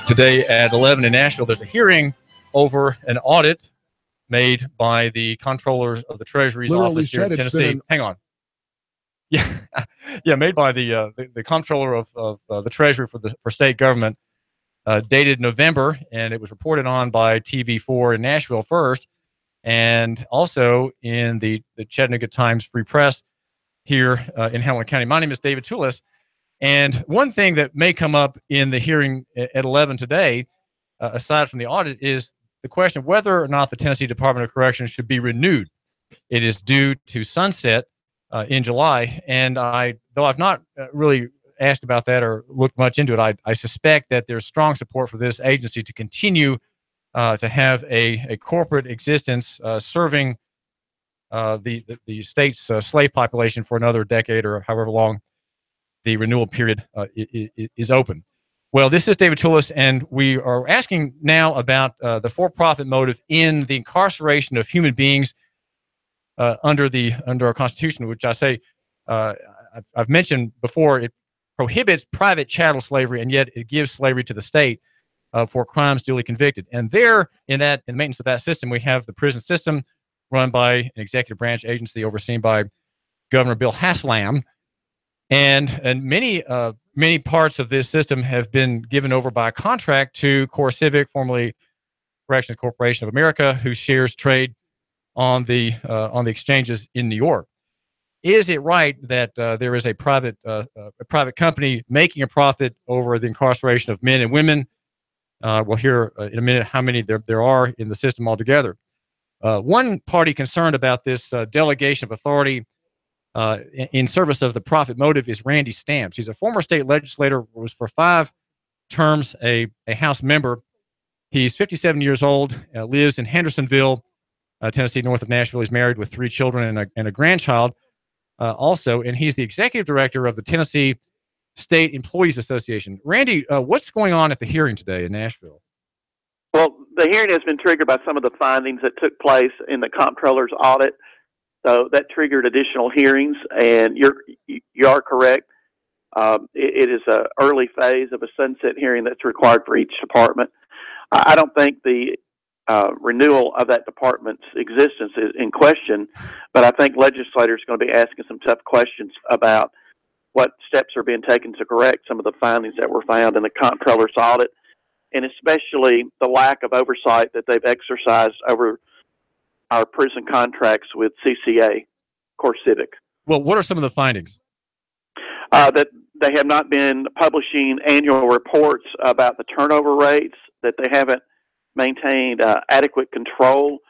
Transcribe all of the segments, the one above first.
Today at 11 in Nashville, there's a hearing over an audit made by the comptrollers of the Treasury's office here in Tennessee. Hang on. Yeah, made by the comptroller of the Treasury for state government, dated November, and it was reported on by TV4 in Nashville first, and also in the Chattanooga Times Free Press here in Hamilton County. My name is David Tulis, and one thing that may come up in the hearing at 11 today, aside from the audit, is the question of whether or not the Tennessee Department of Corrections should be renewed. It is due to sunset in July, and though I've not really asked about that or looked much into it, I suspect that there's strong support for this agency to continue to have a corporate existence serving the state's slave population for another decade or however long the renewal period is open. Well, this is David Tulis, and we are asking now about the for-profit motive in the incarceration of human beings under our Constitution, which I say I've mentioned before. It prohibits private chattel slavery, and yet it gives slavery to the state for crimes duly convicted. And there, in the maintenance of that system, we have the prison system run by an executive branch agency overseen by Governor Bill Haslam. And many parts of this system have been given over by contract to CoreCivic, formerly Corrections Corporation of America, who shares trade on the exchanges in New York. Is it right that there is a private company making a profit over the incarceration of men and women? We'll hear in a minute how many there are in the system altogether. One party concerned about this delegation of authority in service of the profit motive is Randy Stamps. He's a former state legislator, was for 5 terms a House member. He's 57 years old, lives in Hendersonville, Tennessee, north of Nashville. He's married with 3 children and a grandchild also, and he's the executive director of the Tennessee State Employees Association. Randy, what's going on at the hearing today in Nashville? Well, the hearing has been triggered by some of the findings that took place in the comptroller's audit. So that triggered additional hearings, and you are correct. It is an early phase of a sunset hearing that's required for each department. I don't think the renewal of that department's existence is in question, but I think legislators are going to be asking some tough questions about what steps are being taken to correct some of the findings that were found in the comptroller's audit, and especially the lack of oversight that they've exercised over our prison contracts with CCA, CoreCivic. Well, what are some of the findings? That they have not been publishing annual reports about the turnover rates, that they haven't maintained adequate control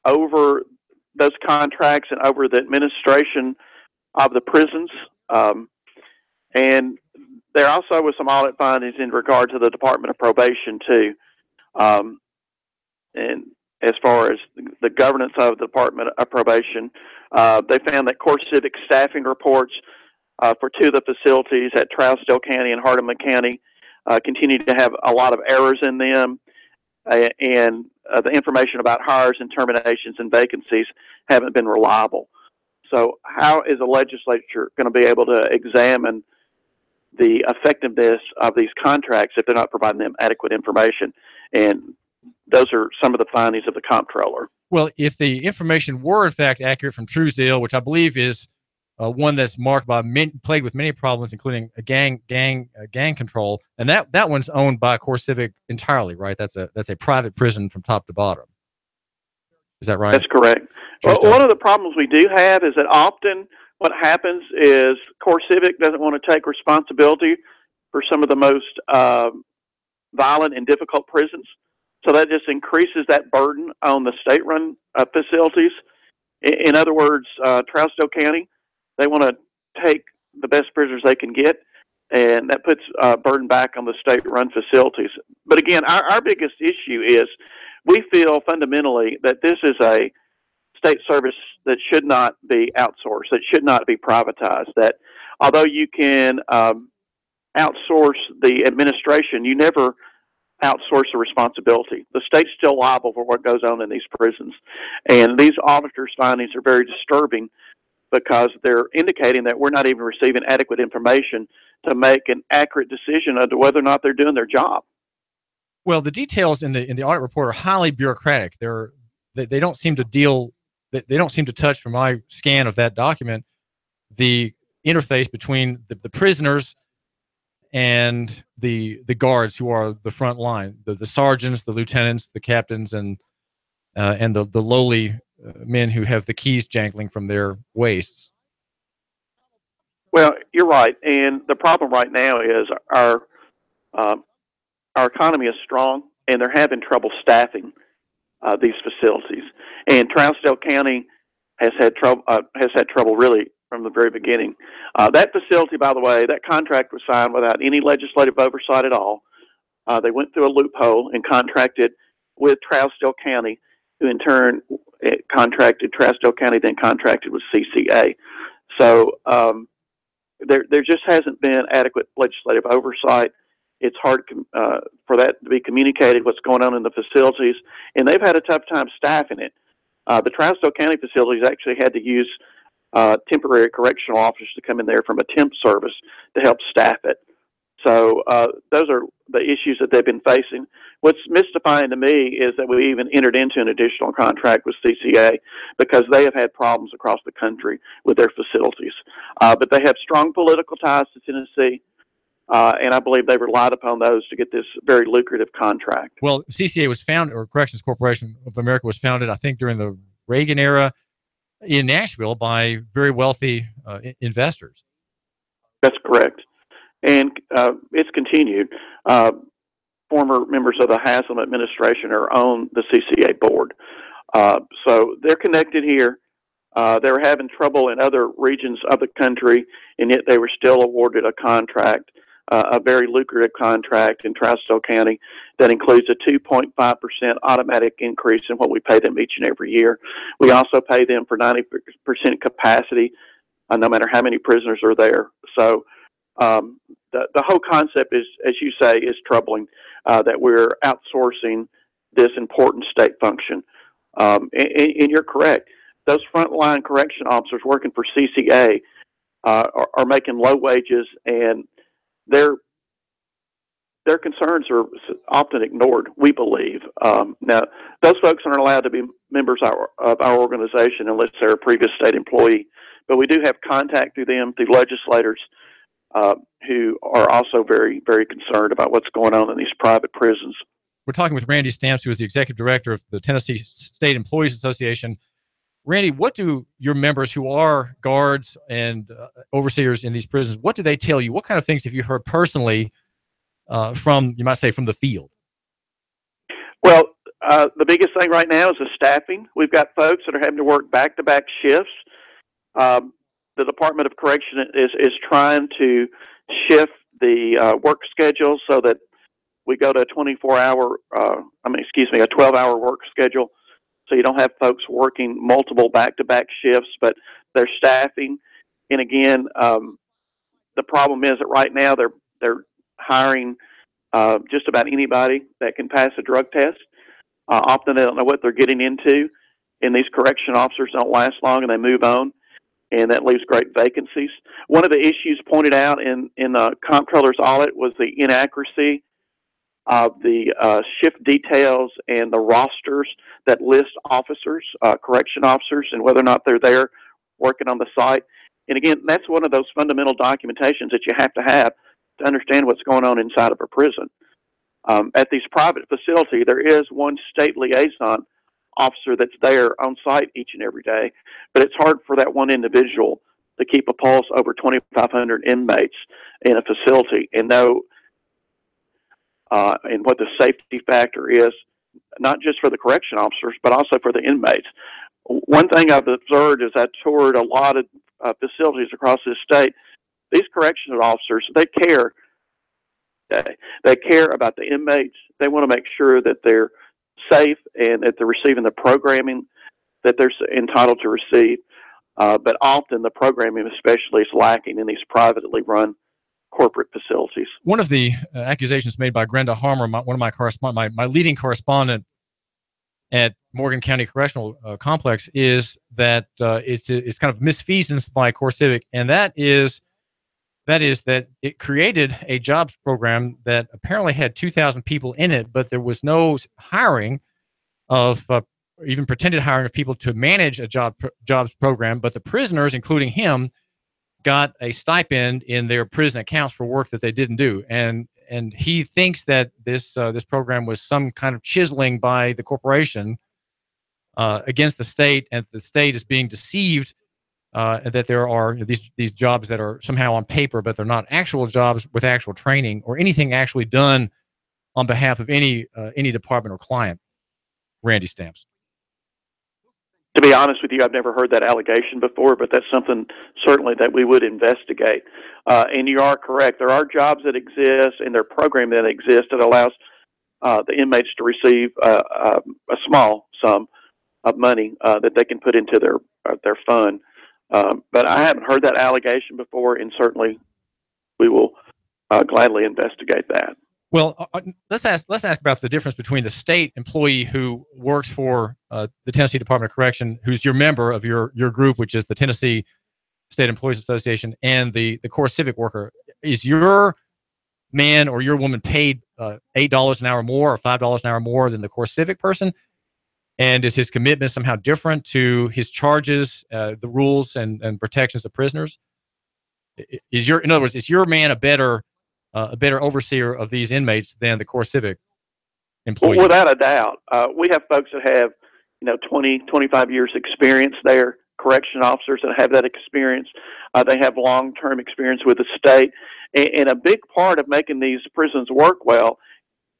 over those contracts and over the administration of the prisons. And there also was some audit findings in regard to the Department of Probation, too. And as far as the governance of the Department of Probation, they found that CoreCivic staffing reports for 2 of the facilities at Trousdale County and Hardeman County continue to have a lot of errors in them, and the information about hires and terminations and vacancies haven't been reliable. So how is the legislature going to be able to examine the effectiveness of these contracts if they're not providing them adequate information? And those are some of the findings of the comptroller. Well, if the information were in fact accurate from Truesdale, which I believe is one that's marked by plagued with many problems, including a gang control, and that one's owned by CoreCivic entirely, right? That's a private prison from top to bottom. Is that right? That's correct. Well, one of the problems we do have is that often what happens is CoreCivic doesn't want to take responsibility for some of the most violent and difficult prisons. So that just increases that burden on the state-run facilities. In other words, Trousdale County, they want to take the best prisoners they can get, and that puts burden back on the state-run facilities. But again, our biggest issue is we feel fundamentally that this is a state service that should not be outsourced, that should not be privatized, that although you can outsource the administration, you never outsource the responsibility. The state's still liable for what goes on in these prisons. And these auditors' findings are very disturbing because they're indicating that we're not even receiving adequate information to make an accurate decision as to whether or not they're doing their job. Well, the details in the audit report are highly bureaucratic. They don't seem to deal. They don't seem to touch, from my scan of that document, the interface between the prisoners and the guards, who are the front line, the sergeants, the lieutenants, the captains, and the lowly men who have the keys jangling from their waists. Well, you're right, and the problem right now is our economy is strong, and they're having trouble staffing these facilities. And Trousdale County has had trouble really from the very beginning. That facility, by the way, that contract was signed without any legislative oversight at all. They went through a loophole and contracted with Trousdale County, who in turn contracted Trousdale County, then contracted with CCA. So there just hasn't been adequate legislative oversight. It's hard for that to be communicated, what's going on in the facilities, and they've had a tough time staffing it. The Trousdale County facilities actually had to use temporary correctional officers to come in there from a temp service to help staff it. So those are the issues that they've been facing. What's mystifying to me is that we even entered into an additional contract with CCA, because they have had problems across the country with their facilities. But they have strong political ties to Tennessee, and I believe they relied upon those to get this very lucrative contract. Well, CCA was founded, or Corrections Corporation of America was founded, I think, during the Reagan era in Nashville by very wealthy investors. That's correct. And it's continued. Former members of the Haslam administration are on the CCA board. So they're connected here. They were having trouble in other regions of the country, and yet they were still awarded a contract, a very lucrative contract in Trousdale County that includes a 2.5% automatic increase in what we pay them each and every year. We also pay them for 90% capacity, no matter how many prisoners are there. So the whole concept is, as you say, is troubling, that we're outsourcing this important state function. And you're correct. Those frontline correction officers working for CCA are making low wages, and their concerns are often ignored, we believe. Now, those folks aren't allowed to be members of our organization unless they're a previous state employee, but we do have contact through them, through legislators, who are also very, very concerned about what's going on in these private prisons. We're talking with Randy Stamps, who is the executive director of the Tennessee State Employees Association. Randy, what do your members who are guards and overseers in these prisons, what do they tell you? What kind of things have you heard personally from, you might say, from the field? Well, the biggest thing right now is the staffing. We've got folks that are having to work back-to-back shifts. The Department of Correction is trying to shift the work schedule so that we go to a 12-hour work schedule. So you don't have folks working multiple back-to-back shifts, but they're staffing. And again, the problem is that right now they're hiring just about anybody that can pass a drug test. Often they don't know what they're getting into, and these correction officers don't last long, and they move on, and that leaves great vacancies. One of the issues pointed out in the comptroller's audit was the inaccuracy of the shift details and the rosters that list officers, correction officers, and whether or not they're there working on the site. And again, that's one of those fundamental documentations that you have to understand what's going on inside of a prison. At these private facilities, there is one state liaison officer that's there on site each and every day, but it's hard for that one individual to keep a pulse over 2,500 inmates in a facility and know and what the safety factor is, not just for the correction officers, but also for the inmates. One thing I've observed is I toured a lot of facilities across this state. These correctional officers, they care. They care about the inmates. They want to make sure that they're safe and that they're receiving the programming that they're entitled to receive. But often the programming especially is lacking in these privately run corporate facilities. One of the accusations made by Grenda Harmer, one of my leading correspondent at Morgan County Correctional Complex is that it's kind of misfeasance by CoreCivic, and that is that it created a jobs program that apparently had 2,000 people in it, but there was no hiring of even pretended hiring of people to manage a jobs program. But the prisoners, including him, got a stipend in their prison accounts for work that they didn't do, and he thinks that this program was some kind of chiseling by the corporation against the state, and the state is being deceived, and that there are these jobs that are somehow on paper, but they're not actual jobs with actual training or anything actually done on behalf of any department or client. Randy Stamps. To be honest with you, I've never heard that allegation before, but that's something certainly that we would investigate. And you are correct. There are jobs that exist and their program that exists that allows the inmates to receive a small sum of money that they can put into their fund. But I haven't heard that allegation before, and certainly we will gladly investigate that. Well, let's ask about the difference between the state employee who works for the Tennessee Department of Correction, who's your member of your group, which is the Tennessee State Employees Association, and the CoreCivic worker. Is your man or your woman paid $8 an hour more or $5 an hour more than the CoreCivic person? And is his commitment somehow different to his charges, the rules and protections of prisoners? In other words, is your man a better overseer of these inmates than the CoreCivic employee? Well, without a doubt. We have folks that have, 20, 25 years experience there, correction officers that have that experience. They have long-term experience with the state. And a big part of making these prisons work well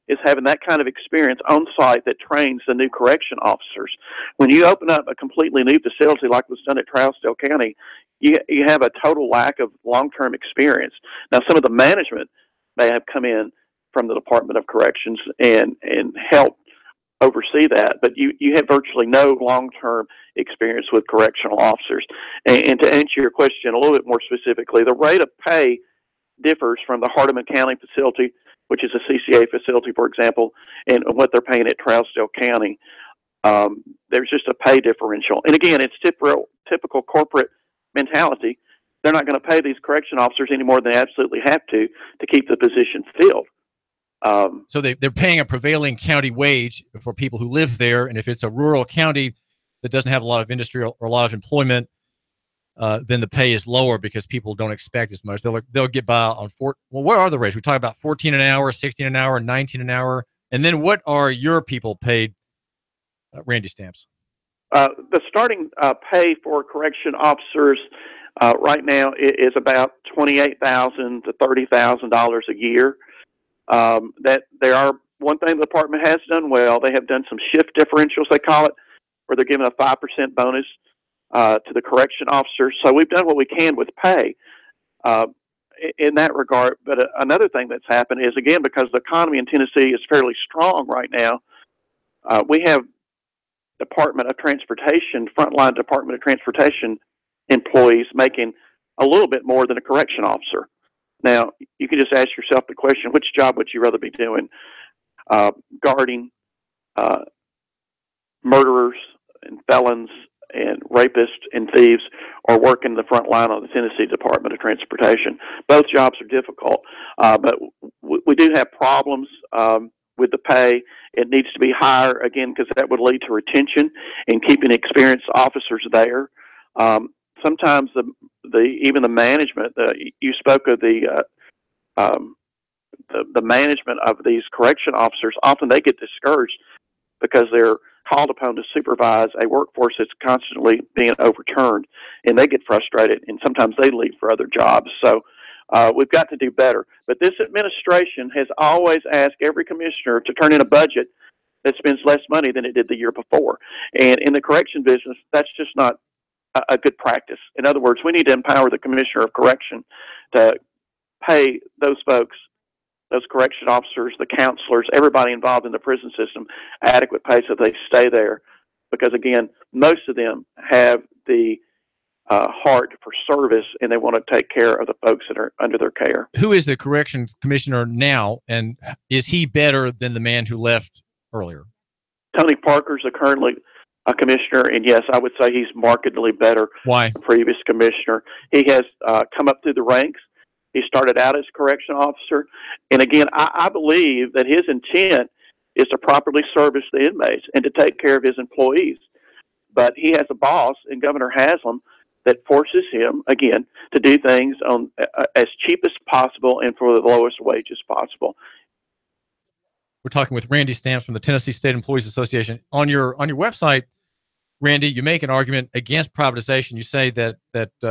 is having that kind of experience on site that trains the new correction officers. When you open up a completely new facility like was done at Trousdale County, you have a total lack of long-term experience. Now, some of the management may have come in from the Department of Corrections and help oversee that, but you have virtually no long-term experience with correctional officers. And to answer your question a little bit more specifically, the rate of pay differs from the Hardeman County facility, which is a CCA facility, for example, and what they're paying at Trousdale County. There's just a pay differential. And again, it's typical corporate mentality. They're not going to pay these correction officers any more than they absolutely have to keep the position filled. So they're paying a prevailing county wage for people who live there. And if it's a rural county that doesn't have a lot of industry or a lot of employment, then the pay is lower because people don't expect as much. They'll get by on what are the rates? We talk about 14 an hour, 16 an hour, 19 an hour. And then what are your people paid, Randy Stamps? The starting pay for correction officers right now is about $28,000 to $30,000 a year. That there are one thing the department has done well. They have done some shift differentials, they call it, where they're giving a 5% bonus to the correction officers. So we've done what we can with pay in that regard. But another thing that's happened is, again, because the economy in Tennessee is fairly strong right now, we have Department of Transportation, frontline Department of Transportation employees making a little bit more than a correction officer. Now, you can just ask yourself the question, which job would you rather be doing? Guarding murderers and felons and rapists and thieves, or working the front line on the Tennessee Department of Transportation. Both jobs are difficult, but we do have problems with the pay. It needs to be higher, again, because that would lead to retention and keeping experienced officers there. Sometimes even the management, you spoke of the management of these correction officers, often they get discouraged because they're called upon to supervise a workforce that's constantly being overturned, and they get frustrated, and sometimes they leave for other jobs. So we've got to do better. But this administration has always asked every commissioner to turn in a budget that spends less money than it did the year before. And in the correction business, that's just not a good practice. In other words, we need to empower the commissioner of correction to pay those folks, those correction officers, the counselors, everybody involved in the prison system, adequate pay so they stay there. Because, again, most of them have the heart for service, and they want to take care of the folks that are under their care. Who is the corrections commissioner now, and is he better than the man who left earlier? Tony Parker's currently a commissioner, and yes, I would say he's markedly better Why? than the previous commissioner. He has come up through the ranks. He started out as correction officer, and again, I believe that his intent is to properly service the inmates and to take care of his employees. But he has a boss in Governor Haslam that forces him, again, to do things on as cheap as possible and for the lowest wages possible. We're talking with Randy Stamps from the Tennessee State Employees Association. On your website, Randy, you make an argument against privatization. You say that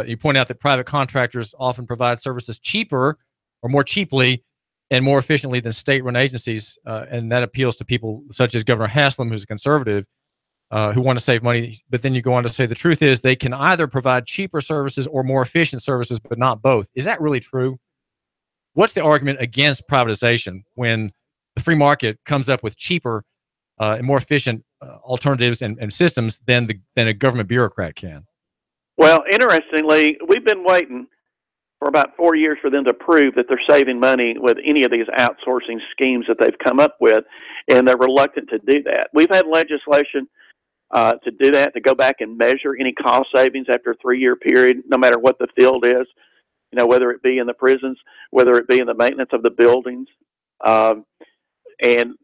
you point out that private contractors often provide services cheaper or more cheaply and more efficiently than state-run agencies, and that appeals to people such as Governor Haslam, who's a conservative, who want to save money. But then you go on to say the truth is they can either provide cheaper services or more efficient services, but not both. Is that really true? What's the argument against privatization when the free market comes up with cheaper and more efficient alternatives and systems than a government bureaucrat can? Well, interestingly, we've been waiting for about 4 years for them to prove that they're saving money with any of these outsourcing schemes that they've come up with, and they're reluctant to do that. We've had legislation to do that, to go back and measure any cost savings after a 3-year period, no matter what the field is, whether it be in the prisons, whether it be in the maintenance of the buildings. And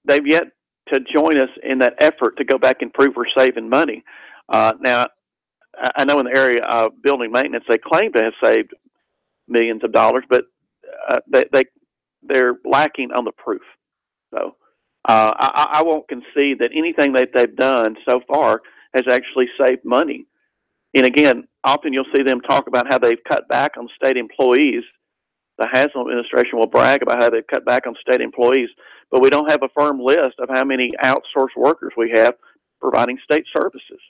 they've yet to join us in that effort to go back and prove we're saving money. Now, I know in the area of building maintenance, they claim to have saved millions of dollars, but they're lacking on the proof. So I won't concede that anything that they've done so far has actually saved money. And again, often you'll see them talk about how they've cut back on state employees. The Haslam administration will brag about how they've cut back on state employees, but we don't have a firm list of how many outsourced workers we have providing state services.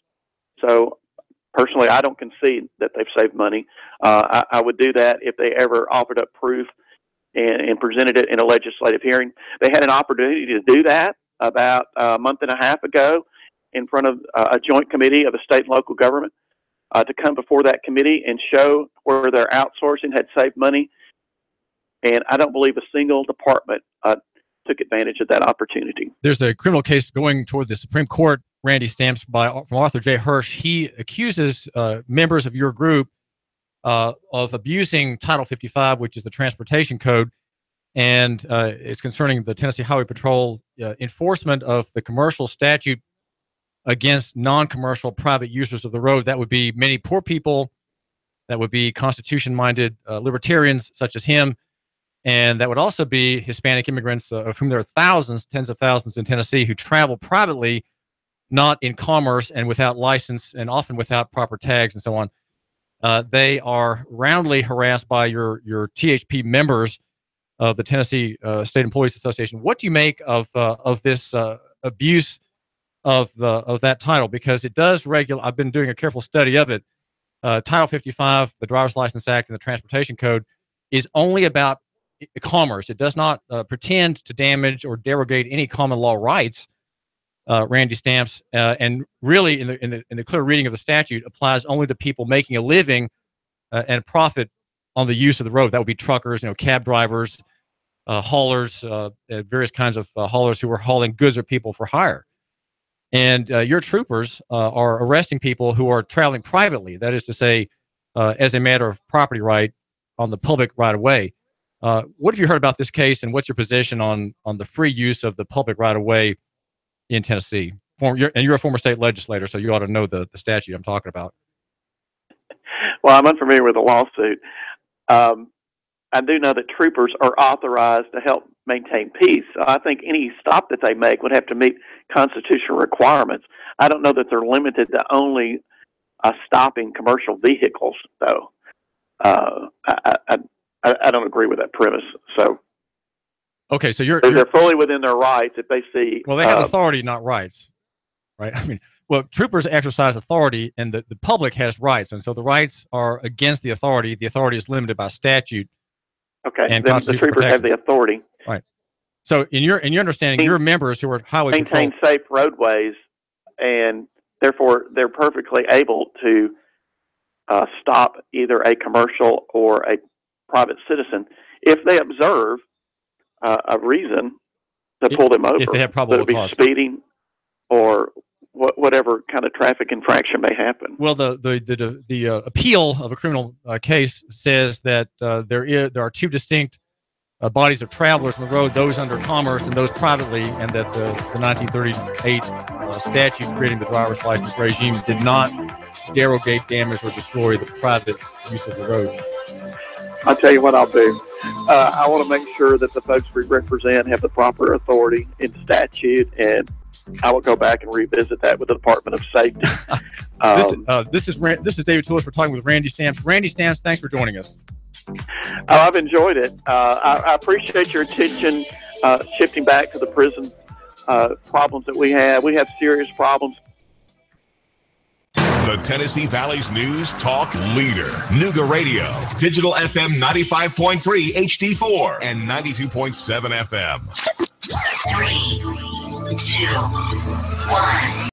So personally, I don't concede that they've saved money. I would do that if they ever offered up proof and presented it in a legislative hearing. They had an opportunity to do that about a month and a half ago in front of a joint committee of the state and local government to come before that committee and show where their outsourcing had saved money. And I don't believe a single department took advantage of that opportunity. There's a criminal case going toward the Supreme Court, Randy Stamps, from Arthur J. Hirsch. He accuses members of your group of abusing Title 55, which is the transportation code, and is concerning the Tennessee Highway Patrol enforcement of the commercial statute against non-commercial private users of the road. That would be many poor people. That would be Constitution-minded libertarians such as him. And that would also be Hispanic immigrants, of whom there are thousands, tens of thousands in Tennessee, who travel privately, not in commerce and without license and often without proper tags and so on. They are roundly harassed by your THP members of the Tennessee State Employees Association. What do you make of this abuse of that title? Because it does regulate. I've been doing a careful study of it. Title 55, the Driver's License Act, and the Transportation Code is only about commerce. It does not pretend to damage or derogate any common law rights. Randy Stamps, and really in the clear reading of the statute applies only to people making a living and profit on the use of the road. That would be truckers, cab drivers, haulers, various kinds of haulers who are hauling goods or people for hire. And your troopers are arresting people who are traveling privately. That is to say, as a matter of property right on the public right of way. What have you heard about this case, and what's your position on the free use of the public right of way in Tennessee? You're a former state legislator, so you ought to know the statute I'm talking about. Well, I'm unfamiliar with the lawsuit. I do know that troopers are authorized to help maintain peace. So I think any stop that they make would have to meet constitutional requirements. I don't know that they're limited to only stopping commercial vehicles, though. I don't agree with that premise. So, okay, so they're fully within their rights if they see. Well, they have authority, not rights, right? I mean, well, troopers exercise authority, and the public has rights, and so the rights are against the authority. The authority is limited by statute. Okay, and then the troopers have the authority. Right. So, in your understanding, your members who are highway maintain safe roadways, and therefore they're perfectly able to stop either a commercial or a private citizen if they observe a reason to pull them over. If they have probable cause. Speeding. or whatever kind of traffic infraction may happen. Well, the appeal of a criminal case says that there are two distinct bodies of travelers on the road, those under commerce and those privately, and that the 1938 statute creating the driver's license regime did not derogate, damage, or destroy the private use of the road. I'll tell you what I'll do. I want to make sure that the folks we represent have the proper authority in statute, and I will go back and revisit that with the Department of Safety. This is David Tulis. We're talking with Randy Stamps. Randy Stamps, thanks for joining us. I've enjoyed it. I appreciate your attention shifting back to the prison problems that we have. We have serious problems. The Tennessee Valley's news talk leader, Nooga Radio, digital FM 95.3 HD4 and 92.7 FM. 3, 2, 1.